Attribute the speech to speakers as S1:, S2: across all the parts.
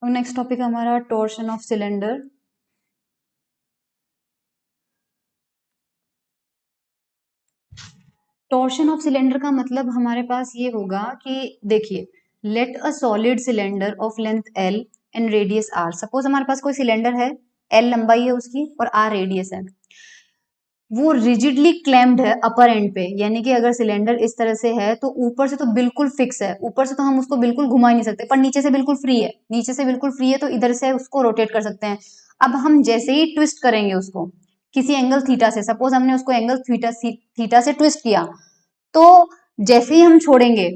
S1: और next topic हमारा torsion of cylinder. Torsion of cylinder का मतलब हमारे पास ये होगा कि देखिए, let a solid cylinder of length L and radius R. Suppose हमारे पास कोई सिलेंडर है, एल लंबाई है उसकी और आर रेडियस है। वो रिजिडली क्लैम्प्ड है अपर एंड पे, यानी कि अगर सिलेंडर इस तरह से है तो ऊपर से तो बिल्कुल फिक्स है, ऊपर से तो हम उसको बिल्कुल घुमा ही नहीं सकते, पर नीचे से बिल्कुल फ्री है, नीचे से बिल्कुल फ्री है तो इधर से उसको रोटेट कर सकते हैं। अब हम जैसे ही ट्विस्ट करेंगे उसको किसी एंगल थीटा से, सपोज हमने उसको एंगल थीटा से ट्विस्ट किया, तो जैसे ही हम छोड़ेंगे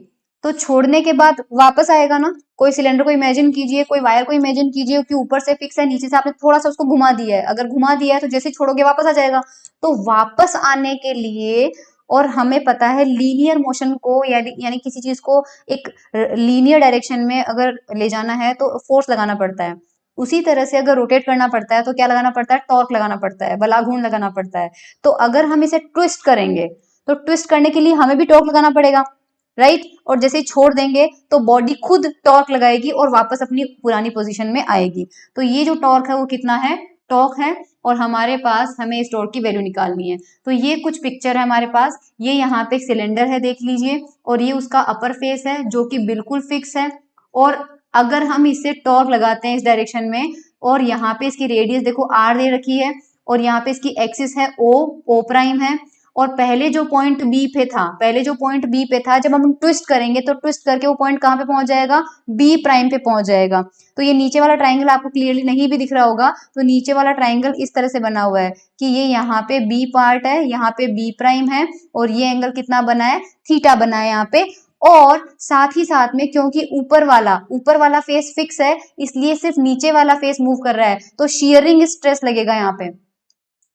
S1: तो छोड़ने के बाद वापस आएगा ना। कोई सिलेंडर को इमेजिन कीजिए, कोई वायर को इमेजिन कीजिए कि ऊपर से फिक्स है, नीचे से आपने थोड़ा सा उसको घुमा दिया है, अगर घुमा दिया है तो जैसे छोड़ोगे वापस आ जाएगा। तो वापस आने के लिए, और हमें पता है लीनियर मोशन को यानी किसी चीज को एक लीनियर डायरेक्शन में अगर ले जाना है तो फोर्स लगाना पड़ता है। उसी तरह से अगर रोटेट करना पड़ता है तो क्या लगाना पड़ता है, टॉर्क लगाना पड़ता है, बलाघूर्ण लगाना पड़ता है। तो अगर हम इसे ट्विस्ट करेंगे तो ट्विस्ट करने के लिए हमें भी टॉर्क लगाना पड़ेगा, राइट। और जैसे ही छोड़ देंगे तो बॉडी खुद टॉर्क लगाएगी और वापस अपनी पुरानी पोजीशन में आएगी। तो ये जो टॉर्क है वो कितना है, टॉर्क है। और हमारे पास हमें इस टॉर्क की वैल्यू निकालनी है। तो ये कुछ पिक्चर है हमारे पास, ये यहाँ पे एक सिलेंडर है देख लीजिए, और ये उसका अपर फेस है जो कि बिल्कुल फिक्स है। और अगर हम इसे टॉर्क लगाते हैं इस डायरेक्शन में, और यहाँ पे इसकी रेडियस देखो आर दे रखी है, और यहाँ पे इसकी एक्सिस है ओ प्राइम है, और पहले जो पॉइंट बी पे था, जब हम ट्विस्ट करेंगे तो ट्विस्ट करके वो पॉइंट कहाँ पे पहुंच जाएगा, बी प्राइम पे पहुंच जाएगा। तो ये नीचे वाला ट्राइंगल आपको क्लियरली नहीं भी दिख रहा होगा, तो नीचे वाला ट्राइंगल इस तरह से बना हुआ है कि ये यहाँ पे बी पार्ट है, यहाँ पे बी प्राइम है, और ये एंगल कितना बना है, थीटा बना है यहाँ पे। और साथ ही साथ में क्योंकि ऊपर वाला फेस फिक्स है, इसलिए सिर्फ नीचे वाला फेस मूव कर रहा है, तो शियरिंग स्ट्रेस लगेगा यहाँ पे।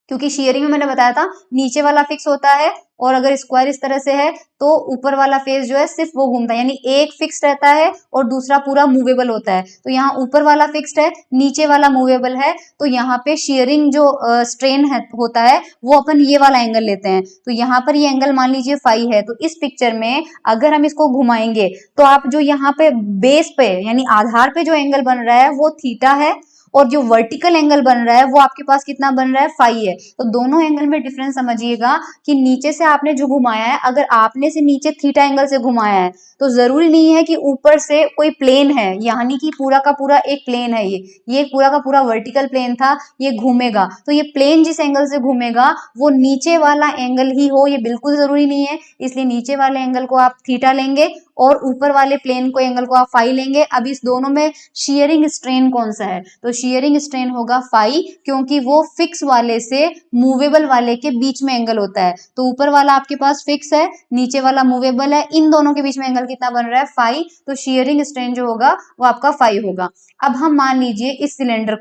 S1: क्योंकि शेयरिंग में मैंने बताया था नीचे वाला फिक्स होता है, और अगर स्क्वायर इस तरह से है तो ऊपर वाला फेस जो है सिर्फ वो घूमता है, यानी एक फिक्स रहता है और दूसरा पूरा मूवेबल होता है। तो यहाँ ऊपर वाला फिक्स्ड है, नीचे वाला मूवेबल है, तो यहाँ पे शेयरिंग जो स्ट्रेन होता है वो अपन ये वाला एंगल लेते हैं। तो यहाँ पर ये एंगल मान लीजिए फाई है, तो इस पिक्चर में अगर हम इसको घुमाएंगे तो आप जो यहाँ पे बेस पे यानी आधार पे जो एंगल बन रहा है वो थीटा है, और जो वर्टिकल एंगल बन रहा है वो आपके पास कितना बन रहा है, फाई है। तो दोनों एंगल में डिफरेंस समझिएगा कि नीचे से आपने जो घुमाया है, अगर आपने से नीचे थीटा एंगल से घुमाया है तो जरूरी नहीं है कि ऊपर से कोई प्लेन है, यानी कि पूरा का पूरा एक प्लेन है, ये पूरा का पूरा वर्टिकल प्लेन था, ये घूमेगा। तो ये प्लेन जिस एंगल से घूमेगा वो नीचे वाला एंगल ही हो, ये बिल्कुल जरूरी नहीं है। इसलिए नीचे वाले एंगल को आप थीटा लेंगे और ऊपर वाले प्लेन को एंगल को आप फाई लेंगे। अब इस दोनों में शियरिंग स्ट्रेन कौन सा है, तो शियरिंग स्ट्रेन होगा फाई, क्योंकि वो फिक्स वाले से मूवेबल वाले के बीच में एंगल होता है। तो ऊपर वाला आपके पास फिक्स है, नीचे वाला मूवेबल है, इन दोनों के बीच में एंगल कितना बन रहा है, फाई। तो शियरिंग स्ट्रेन जो होगा वो आपका फाई होगा। अब हम मान लीजिए इस सिलेंडर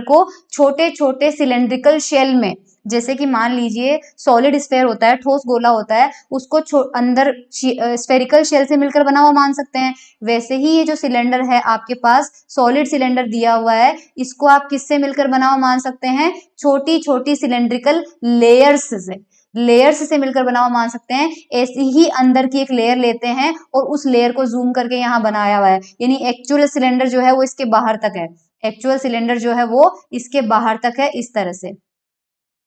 S1: को छोटे छोटे सिलेंड्रिकल शेल में, जैसे कि मान लीजिए सॉलिड स्फेयर होता है, ठोस गोला होता है, उसको अंदर स्फेरिकल शेल से मिलकर बना हुआ मान सकते हैं। वैसे ही ये जो सिलेंडर है आपके पास सॉलिड सिलेंडर दिया हुआ है, इसको आप किससे मिलकर बना हुआ मान सकते हैं, छोटी छोटी सिलेंड्रिकल लेयर्स से मिलकर बना हुआ मान सकते हैं। ऐसी ही अंदर की एक लेयर लेते हैं और उस लेयर को जूम करके यहाँ बनाया हुआ है, यानी एक्चुअल सिलेंडर जो है वो इसके बाहर तक है, एक्चुअल सिलेंडर जो है वो इसके बाहर तक है, इस तरह से,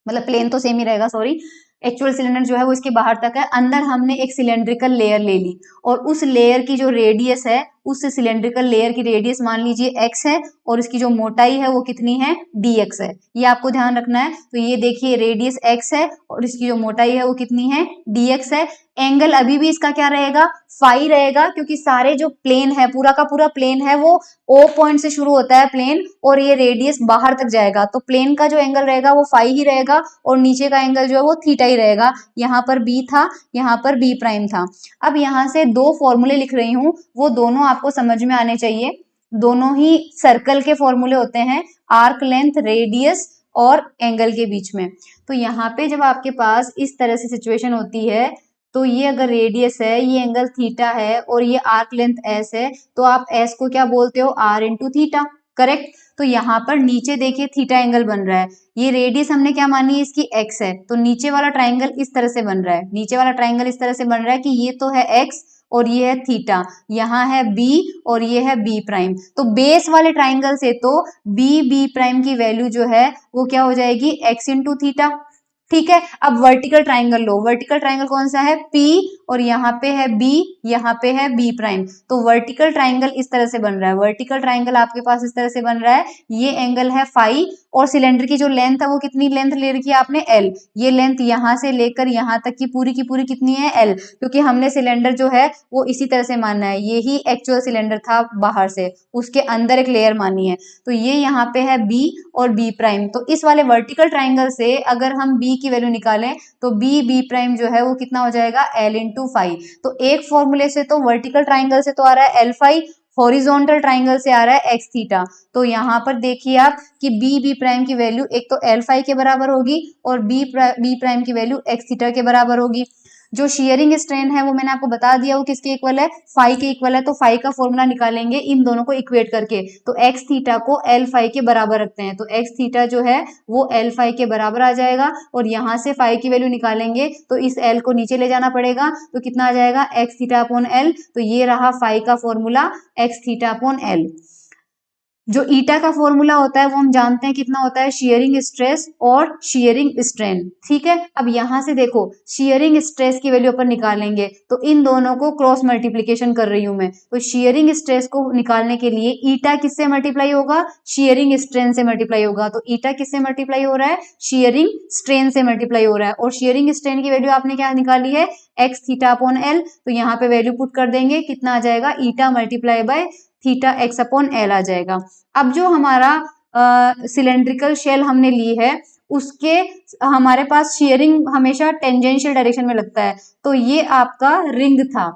S1: मतलब प्लेन तो सेम ही रहेगा, सॉरी। एक्चुअल सिलेंडर जो है वो इसके बाहर तक है, अंदर हमने एक सिलेंड्रिकल लेयर ले ली, और उस लेयर की जो रेडियस है, उस सिलेंड्रिकल लेयर की रेडियस मान लीजिए x है, और इसकी जो मोटाई है वो कितनी है, dx है। ये आपको ध्यान रखना है। तो ये देखिए रेडियस x है और इसकी जो मोटाई है वो कितनी है, dx है। एंगल अभी भी इसका क्या रहेगा, फाई रहेगा, क्योंकि सारे जो प्लेन है, पूरा का पूरा प्लेन है वो O पॉइंट से शुरू होता है प्लेन, और ये रेडियस बाहर तक जाएगा, तो प्लेन का जो एंगल रहेगा वो फाई ही रहेगा, और नीचे का एंगल जो है वो थीटा ही रहेगा। यहाँ पर B था, यहाँ पर B प्राइम था। अब यहाँ से दो फॉर्मूले लिख रही हूँ, वो दोनों आपको समझ में आने चाहिए। दोनों ही सर्कल के फॉर्मूले होते हैं, आर्क लेंथ, रेडियस और एंगल के बीच में। तो यहाँ पे जब आपके पास इस तरह से सिचुएशन होती है, तो ये अगर रेडियस है, ये एंगल थीटा है, और ये आर्क लेंथ एस है, तो आप एस को क्या बोलते हो, आर इंटू थीटा, करेक्ट। तो यहाँ पर नीचे देखिए थीटा एंगल बन रहा है, ये रेडियस हमने क्या मानी है, इसकी एक्स है, तो नीचे वाला ट्राइंगल इस तरह से बन रहा है, नीचे वाला ट्राइंगल इस तरह से बन रहा है कि ये तो है एक्स और ये है थीटा, यहाँ है बी और ये है बी प्राइम। तो बेस वाले ट्राइंगल से तो बी प्राइम की वैल्यू जो है वो क्या हो जाएगी, एक्स इंटू थीटा। ठीक है, अब वर्टिकल ट्राइंगल लो। वर्टिकल ट्राइंगल कौन सा है, P, और यहाँ पे है B, यहाँ पे है B प्राइम। तो वर्टिकल ट्राइंगल इस तरह से बन रहा है, वर्टिकल ट्राइंगल आपके पास इस तरह से बन रहा है। ये एंगल है फाई और सिलेंडर की जो लेंथ है वो कितनी लेंथ ले रखी है आपने, L। ये लेंथ यहाँ से लेकर यहाँ तक की पूरी कितनी है, L, क्योंकि हमने सिलेंडर जो है वो इसी तरह से मानना है। ये ही एक्चुअल सिलेंडर था बाहर से, उसके अंदर एक लेयर मानी है। तो ये यहाँ पे है B और B प्राइम। तो इस वाले वर्टिकल ट्राइंगल से अगर हम B की वैल्यू निकालें तो B प्राइम जो है वो कितना हो जाएगा, L इंटू फाई। तो एक फॉर्मूले से तो वर्टिकल ट्राइंगल से तो आ रहा है L फाई, हॉरिजॉन्टल ट्राइंगल से आ रहा है एक्स थीटा। तो यहाँ पर देखिए आप कि बी प्राइम की वैल्यू एक तो एल फाई के बराबर होगी और बी प्राइम की वैल्यू एक्स थीटा के बराबर होगी। जो शियरिंग स्ट्रेन है वो मैंने आपको बता दिया वो किसके इक्वल है, फाई के इक्वल है। तो फाई का फॉर्मूला निकालेंगे इन दोनों को इक्वेट करके, तो एक्स थीटा को एल फाई के बराबर रखते हैं। तो एक्स थीटा जो है वो एल फाई के बराबर आ जाएगा और यहाँ से फाई की वैल्यू निकालेंगे तो इस एल को नीचे ले जाना पड़ेगा। तो कितना आ जाएगा, एक्स थीटा अपॉन एल। तो ये रहा फाई का formula, x theta upon L. जो ईटा का फॉर्मूला होता है वो हम जानते हैं कितना होता है, शियरिंग स्ट्रेस और शियरिंग स्ट्रेन। ठीक है, अब यहां से देखो शियरिंग स्ट्रेस की वैल्यू अपन निकालेंगे तो इन दोनों को क्रॉस मल्टीप्लीकेशन कर रही हूं मैं। तो शियरिंग स्ट्रेस को निकालने के लिए ईटा किससे मल्टीप्लाई होगा, शियरिंग स्ट्रेन से मल्टीप्लाई होगा। तो ईटा किससे मल्टीप्लाई हो रहा है, शियरिंग स्ट्रेन से मल्टीप्लाई हो रहा है। और शियरिंग स्ट्रेन की वैल्यू आपने क्या निकाली है, एक्स थीटा अपॉन एल। तो यहाँ पे वैल्यू पुट कर देंगे, कितना आ जाएगा, eta multiply by theta X upon L आ जाएगा। अब जो हमारा सिलेंड्रिकल शेल हमने ली है उसके हमारे पास शेयरिंग हमेशा टेंजेंशियल डायरेक्शन में लगता है। तो ये आपका रिंग था,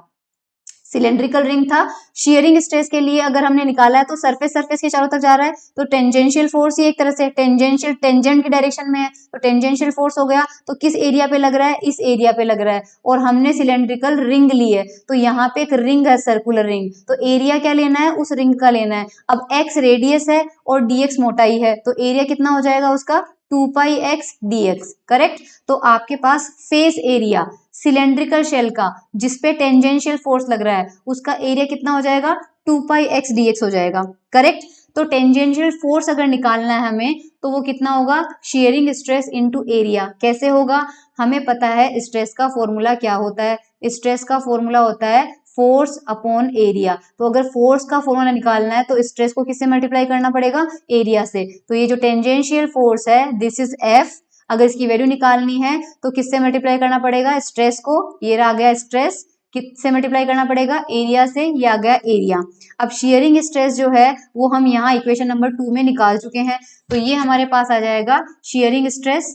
S1: सिलेंड्रिकल रिंग था। शियरिंग स्ट्रेस के लिए अगर हमने निकाला है तो सरफेस के चारों तरफ जा रहा है। तो टेंजेंशियल फोर्स ही एक तरह से टेंजेंशियल टेंजेंट की डायरेक्शन में है, तो टेंजेंशियल फोर्स हो गया। तो किस एरिया पे लग रहा है, इस एरिया पे लग रहा है। और हमने सिलेंड्रिकल रिंग ली है तो यहाँ पे एक रिंग है, सर्कुलर रिंग। तो एरिया क्या लेना है, उस रिंग का लेना है। अब एक्स रेडियस है और dx मोटाई है तो एरिया कितना हो जाएगा उसका, 2 पाई एक्स dx। करेक्ट। तो आपके पास फेस एरिया सिलेंड्रिकल शेल का जिसपे टेंजेंशियल फोर्स लग रहा है उसका एरिया कितना हो जाएगा, 2 पाई एक्स dx हो जाएगा। करेक्ट। तो टेंजेंशियल फोर्स अगर निकालना है हमें तो वो कितना होगा, शेयरिंग स्ट्रेस इनटू एरिया। कैसे होगा, हमें पता है स्ट्रेस का फॉर्मूला क्या होता है, स्ट्रेस का फॉर्मूला होता है फोर्स अपॉन एरिया। तो अगर फोर्स का फॉर्मूला निकालना है तो स्ट्रेस को किससे मल्टीप्लाई करना पड़ेगा, एरिया से। तो ये जो टेंजेंशियल फोर्स है दिस इज एफ, अगर इसकी वैल्यू निकालनी है तो किससे मल्टीप्लाई करना पड़ेगा, स्ट्रेस को। ये आ गया स्ट्रेस, किससे मल्टीप्लाई करना पड़ेगा, एरिया से। ये आ गया एरिया। अब शियरिंग स्ट्रेस जो है वो हम यहाँ इक्वेशन नंबर 2 में निकाल चुके हैं। तो ये हमारे पास आ जाएगा शियरिंग स्ट्रेस।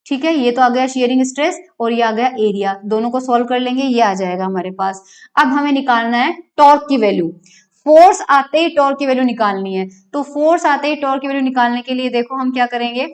S1: ठीक है, ये तो आ गया शियरिंग स्ट्रेस और ये आ गया एरिया। दोनों को सॉल्व कर लेंगे, ये आ जाएगा हमारे पास। अब हमें निकालना है टॉर्क की वैल्यू। फोर्स आते ही टॉर्क की वैल्यू निकालनी है। तो फोर्स आते ही टॉर्क की वैल्यू निकालने के लिए देखो हम क्या करेंगे,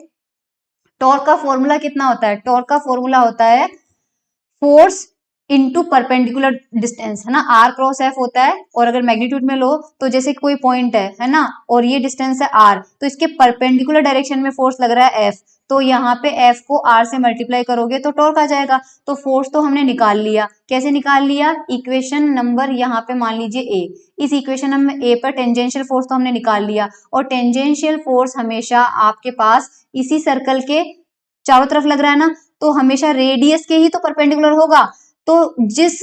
S1: टॉर्क का फॉर्मूला कितना होता है, टॉर्क का फॉर्मूला होता है फोर्स इनटू परपेंडिकुलर डिस्टेंस, है ना। आर क्रॉस एफ होता है और अगर मैग्नीट्यूड में लो तो जैसे कोई पॉइंट है ना, और ये डिस्टेंस है आर, तो इसके परपेंडिकुलर डायरेक्शन में फोर्स लग रहा है एफ। तो यहाँ पे एफ को आर से मल्टीप्लाई करोगे तो टॉर्क आ जाएगा। तो फोर्स तो हमने निकाल लिया, कैसे निकाल लिया, इक्वेशन नंबर यहाँ पे मान लीजिए ए। इस इक्वेशन नंबर ए पर टेंजेंशियल फोर्स तो हमने निकाल लिया। और टेंजेंशियल फोर्स हमेशा आपके पास इसी सर्कल के चारों तरफ लग रहा है ना, तो हमेशा रेडियस के ही तो परपेंडिकुलर होगा। तो जिस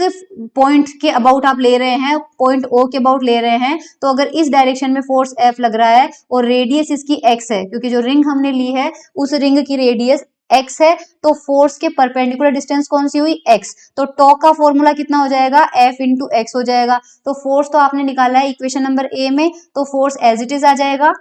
S1: पॉइंट के अबाउट आप ले रहे हैं, पॉइंट ओ के अबाउट ले रहे हैं, तो अगर इस डायरेक्शन में फोर्स एफ लग रहा है और रेडियस इसकी एक्स है, क्योंकि जो रिंग हमने ली है उस रिंग की रेडियस एक्स है, तो फोर्स के परपेंडिकुलर डिस्टेंस कौन सी हुई, एक्स। तो टॉर्क का फॉर्मूला कितना हो जाएगा, एफ इंटू एक्स हो जाएगा। तो फोर्स तो आपने निकाला है इक्वेशन नंबर ए में, तो फोर्स एज इट इज आ जाएगा।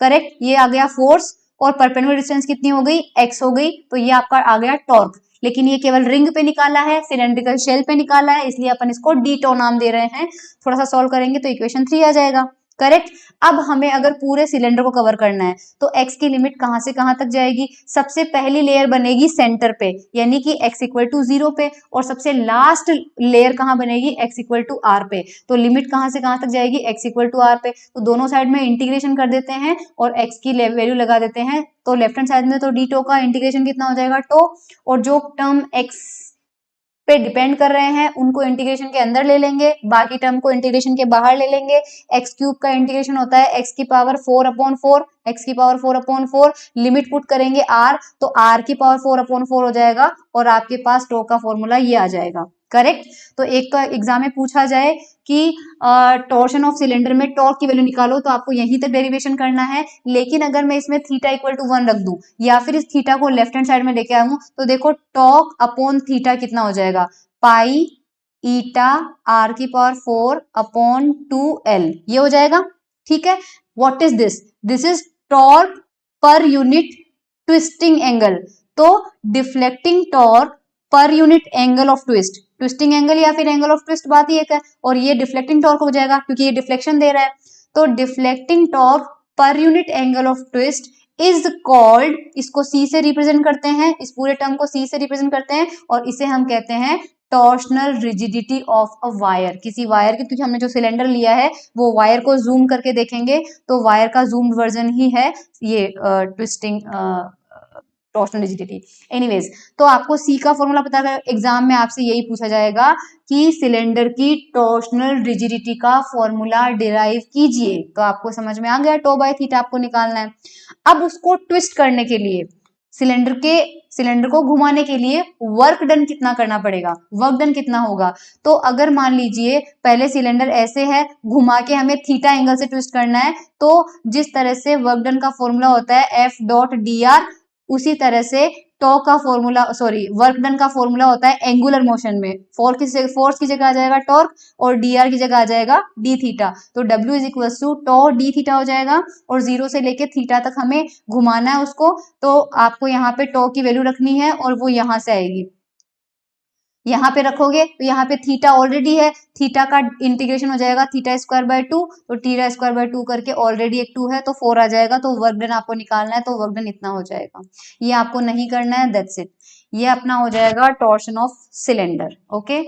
S1: करेक्ट, ये आ गया फोर्स और परपेंडिकुलर डिस्टेंस कितनी हो गई, एक्स हो गई। तो ये आपका आ गया टॉर्क। लेकिन ये केवल रिंग पे निकाला है, सिलेंड्रिकल शेल पे निकाला है, इसलिए अपन इसको डी टो नाम दे रहे हैं। थोड़ा सा सॉल्व करेंगे तो इक्वेशन 3 आ जाएगा। करेक्ट। अब हमें अगर पूरे सिलेंडर को कवर करना है तो एक्स की लिमिट कहां से कहां तक जाएगी, सबसे पहली लेयर बनेगी सेंटर पे यानी कि एक्स इक्वल टू 0 पे, और सबसे लास्ट लेयर कहां बनेगी, एक्स इक्वल टू आर पे। तो लिमिट कहां से कहां तक जाएगी, एक्स इक्वल टू आर पे। तो दोनों साइड में इंटीग्रेशन कर देते हैं और एक्स की वैल्यू लगा देते हैं। तो लेफ्ट हैंड साइड में तो डी टो का इंटीग्रेशन कितना हो जाएगा, टो, और जो टर्म एक्स पे डिपेंड कर रहे हैं उनको इंटीग्रेशन के अंदर ले लेंगे, बाकी टर्म को इंटीग्रेशन के बाहर ले लेंगे। एक्स क्यूब का इंटीग्रेशन होता है एक्स की पावर 4/4, एक्स की पावर 4/4, लिमिट पुट करेंगे आर, तो आर की पावर 4/4 हो जाएगा और आपके पास टॉ का फॉर्मूला ये आ जाएगा। करेक्ट। तो एक का एग्जाम में पूछा जाए कि टॉर्शन ऑफ सिलेंडर में टॉर्क की वैल्यू निकालो, तो आपको यहीं तक डेरिवेशन करना है। लेकिन अगर मैं इसमें थीटा इक्वल टू 1 रख दूं या फिर इस थीटा को लेफ्ट हैंड साइड में लेके आऊं, तो देखो टॉर्क अपॉन थीटा कितना हो जाएगा, पाई ईटा आर की पावर 4/2l, ये हो जाएगा। ठीक है। What is this? This is torque per unit twisting angle. तो deflecting torque per unit angle of twist, twisting angle या फिर एंगल ऑफ ट्विस्ट बात ही एक है, और ये डिफ्लेक्टिंग टॉर्क हो जाएगा क्योंकि ये डिफ्लेक्शन दे रहा है। तो deflecting torque per unit angle of twist is called, इसको सी से रिप्रेजेंट करते हैं, इस पूरे टर्म को सी से रिप्रेजेंट करते हैं और इसे हम कहते हैं torsional rigidity of a wire. किसी वायर की, क्योंकि हमने जो सिलेंडर लिया है वो वायर को जूम करके देखेंगे तो वायर का जूम्ड वर्जन ही है ये ट्विस्टिंग टॉर्शनल रिजिडिटी। एनीवेज, तो आपको सी का फॉर्मूला पता है, एग्जाम में आपसे यही पूछा जाएगा कि सिलेंडर की टॉर्शनल रिजिडिटी का फॉर्मूला डिराइव कीजिए। तो आपको समझ में आ गया, टो बाय थीटा आपको निकालना है। अब उसको ट्विस्ट करने के लिए, सिलेंडर को घुमाने के लिए वर्क डन कितना करना पड़ेगा, वर्क डन कितना होगा। तो अगर मान लीजिए पहले सिलेंडर ऐसे है, घुमा के हमें थीटा एंगल से ट्विस्ट करना है, तो जिस तरह से वर्क डन का फॉर्मूला होता है एफ डॉट डी आर, उसी तरह से टॉ का फॉर्मूला, सॉरी वर्क डन का फॉर्मूला होता है एंगुलर मोशन में, फोर्स की जगह आ जाएगा टॉर्क और डी आर की जगह आ जाएगा डी थीटा। तो W is equal to tau d theta हो जाएगा और 0 से लेके थीटा तक हमें घुमाना है उसको। तो आपको यहाँ पे टॉ की वैल्यू रखनी है और वो यहाँ से आएगी, यहाँ पे रखोगे तो यहाँ पे थीटा ऑलरेडी है, थीटा का इंटीग्रेशन हो जाएगा थीटा स्क्वायर बाय 2, तो थीटा स्क्वायर बाय 2 करके ऑलरेडी एक 2 है तो 4 आ जाएगा। तो वर्क डन आपको निकालना है, तो वर्क डन इतना हो जाएगा। ये आपको नहीं करना है, दैट्स इट। ये अपना हो जाएगा टॉर्शन ऑफ सिलेंडर। ओके।